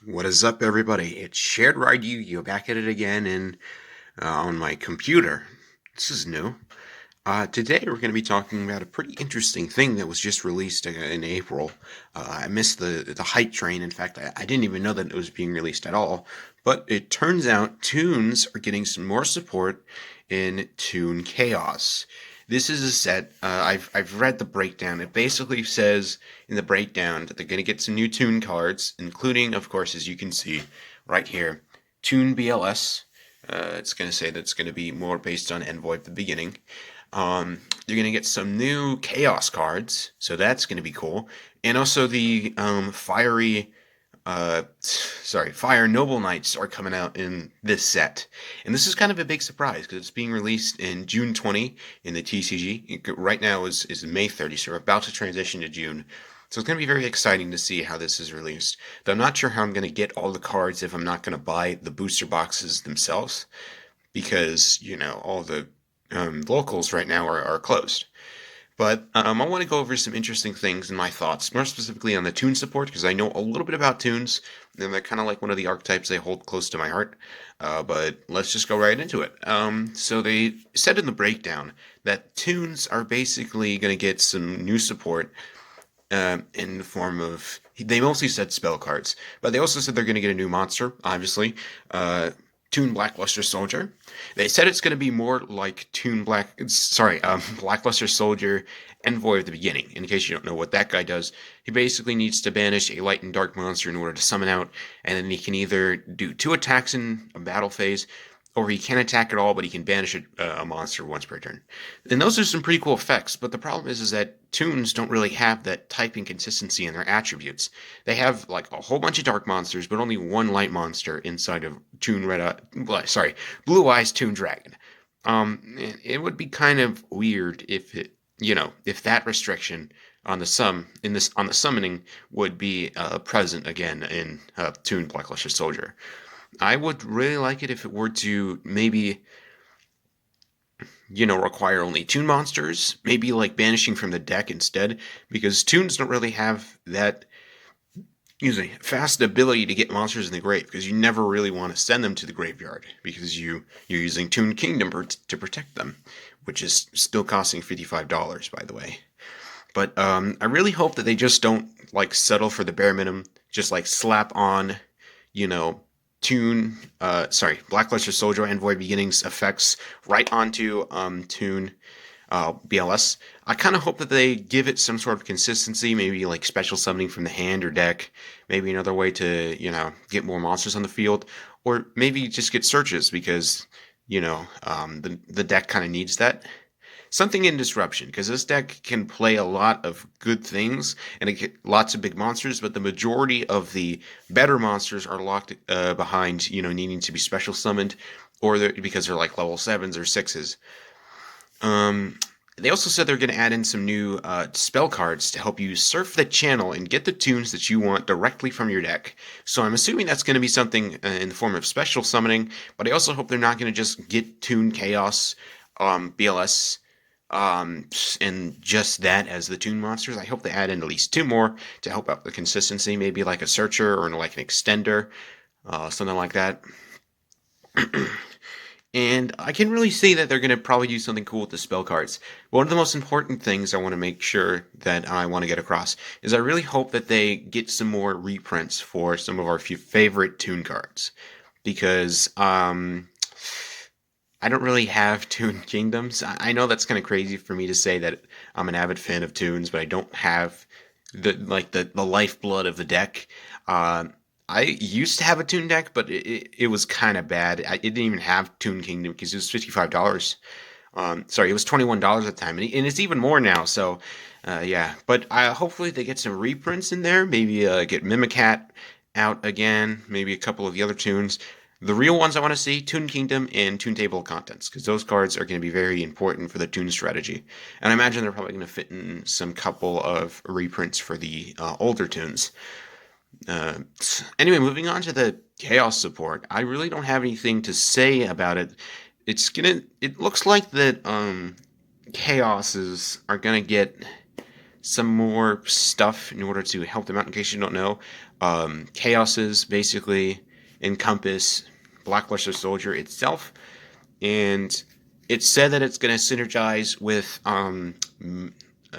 What is up, everybody? It's Shared Ride Yu-Gi-Oh! Back at it again on my computer. This is new. Today we're going to be talking about a pretty interesting thing that was just released in April. I missed the hype train. In fact, I didn't even know that it was being released at all. But it turns out Toons are getting some more support in Toon Chaos. This is a set. I've read the breakdown. It basically says in the breakdown that they're going to get some new Toon cards, including, of course, as you can see right here, Toon BLS. It's going to say that it's going to be more based on Envoy at the beginning. You're going to get some new Chaos cards, so that's going to be cool. And also the Fire Noble Knights are coming out in this set. And this is kind of a big surprise because it's being released in June 20 in the TCG. Right now is May 30, so we're about to transition to June. So it's going to be very exciting to see how this is released. Though I'm not sure how I'm going to get all the cards if I'm not going to buy the booster boxes themselves, because, all the locals right now are closed. But I want to go over some interesting things and my thoughts, more specifically on the Toon support, because I know a little bit about Toons, and they're kind of like one of the archetypes I hold close to my heart. But let's just go right into it. So they said in the breakdown that Toons are basically going to get some new support in the form of, they mostly said spell cards, but they also said they're going to get a new monster, obviously. Toon Blackluster Soldier. They said it's going to be more like Blackluster Soldier Envoy of the beginning. In case you don't know what that guy does, he basically needs to banish a light and dark monster in order to summon out, and then he can either do 2 attacks in a battle phase, or he can't attack at all, but he can banish a monster once per turn. And those are some pretty cool effects, but the problem is that Toons don't really have that typing consistency in their attributes. They have like a whole bunch of dark monsters, but only one light monster inside of Blue Eyes Toon Dragon. It would be kind of weird if if that restriction on the summoning would be present again in Toon Blackluster Soldier. I would really like it if it were to maybe, require only Toon monsters, maybe like banishing from the deck instead, because Toons don't really have that fast ability to get monsters in the grave, because you never really want to send them to the graveyard, because you're using Toon Kingdom to protect them, which is still costing $55, by the way. But I really hope that they just don't settle for the bare minimum, just slap on, Blackluster Soldier Envoy Beginnings effects right onto Toon BLS. I kind of hope that they give it some sort of consistency, maybe like special summoning from the hand or deck, maybe another way to, get more monsters on the field, or maybe just get searches because, the deck kind of needs that. Something in Disruption, because this deck can play a lot of good things and it get lots of big monsters, but the majority of the better monsters are locked behind, needing to be special summoned, or because they're like level 7s or 6s. They also said they're going to add in some new spell cards to help you surf the channel and get the tunes that you want directly from your deck. So I'm assuming that's going to be something in the form of special summoning, but I also hope they're not going to just get Toon Chaos, BLS, and just that as the Toon monsters. I hope they add in at least 2 more to help out the consistency, maybe like a Searcher or like an Extender, something like that. And I can really see that they're going to probably do something cool with the spell cards. One of the most important things I want to make sure that I want to get across is I really hope that they get some more reprints for some of our few favorite Toon cards. Because, I don't really have Toon Kingdoms. I know that's kind of crazy for me to say that I'm an avid fan of Toons, but I don't have the lifeblood of the deck. I used to have a Toon deck, but it was kind of bad. It didn't even have Toon Kingdom because it was $55. It was $21 at the time, and it's even more now. So, yeah. But hopefully they get some reprints in there. Maybe get Mimicat out again. Maybe a couple of the other Toons. The real ones I want to see, Toon Kingdom and Toon Table of Contents, because those cards are going to be very important for the Toon strategy. And I imagine they're probably going to fit in some couple of reprints for the older Toons. Anyway, moving on to the Chaos support, I really don't have anything to say about it. It looks like that Chaoses are gonna get some more stuff in order to help them out. In case you don't know, Chaoses basically encompass Blackluster Soldier itself, and it's said that it's going to synergize with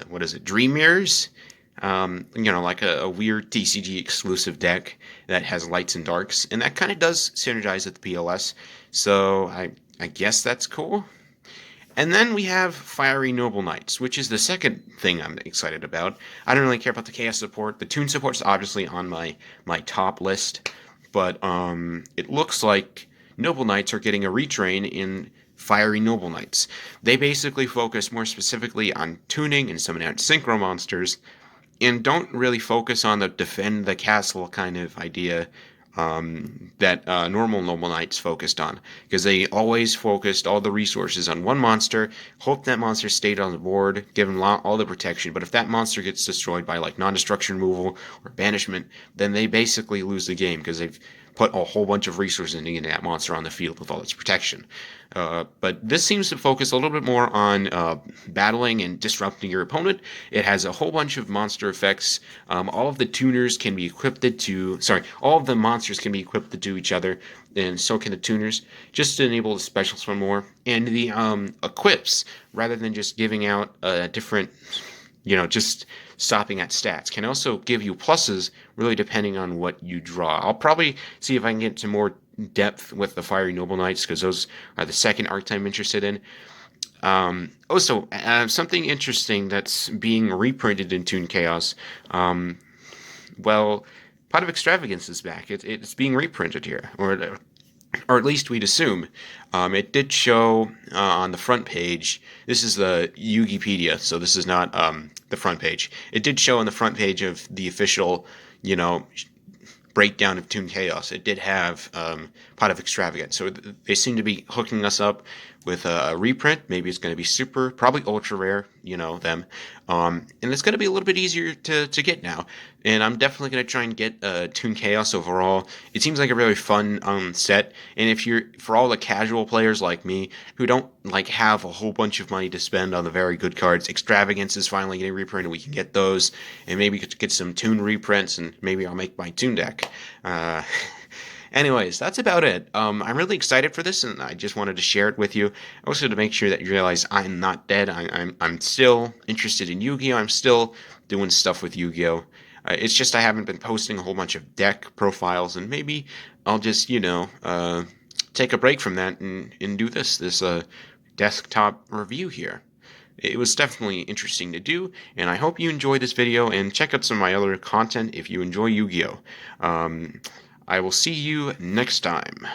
what is it, Dream Mirrors, like a weird TCG exclusive deck that has lights and darks, and that kind of does synergize with the PLS. So I guess that's cool. And then we have Fiery Noble Knights, which is the second thing I'm excited about. I don't really care about the Chaos support. The Toon support's obviously on my top list, but it looks like Noble Knights are getting a retrain in Fiery Noble Knights. They basically focus more specifically on tuning and summoning out synchro monsters, and don't really focus on the defend the castle kind of idea that normal Noble Knights focused on, because they always focused all the resources on one monster, hope that monster stayed on the board, give them all the protection, but if that monster gets destroyed by like non-destruction removal or banishment, then they basically lose the game because they've put a whole bunch of resources into getting that monster on the field with all its protection. But this seems to focus a little bit more on battling and disrupting your opponent. It has a whole bunch of monster effects. All of the tuners can be equipped to, all of the monsters can be equipped to each other, and so can the tuners, just to enable the specials for more. And the equips, rather than just giving out different, just stopping at stats, can also give you pluses, really depending on what you draw. I'll probably see if I can get to more depth with the Fiery Noble Knights, because those are the second archetype I'm interested in. Also, something interesting that's being reprinted in Toon Chaos. Pot of Extravagance is back. It's being reprinted here, or at least we'd assume. It did show on the front page. This is the Yugipedia, so this is not the front page. It did show on the front page of the official, breakdown of Toon Chaos. It did have Pot of Extravagance, so they seem to be hooking us up with a reprint. Maybe it's going to be super, probably ultra rare, them. And it's going to be a little bit easier to get now. And I'm definitely going to try and get Toon Chaos overall. It seems like a really fun set. And if you're, for all the casual players like me, who don't have a whole bunch of money to spend on the very good cards, Extravagance is finally getting reprinted. We can get those, and maybe get some Toon reprints, and maybe I'll make my Toon deck. Anyways, that's about it. I'm really excited for this, and I just wanted to share it with you. Also, to make sure that you realize I'm not dead. I'm still interested in Yu-Gi-Oh! I'm still doing stuff with Yu-Gi-Oh! It's just I haven't been posting a whole bunch of deck profiles, and maybe I'll just, take a break from that and do this desktop review here. It was definitely interesting to do, and I hope you enjoyed this video, and check out some of my other content if you enjoy Yu-Gi-Oh! I will see you next time.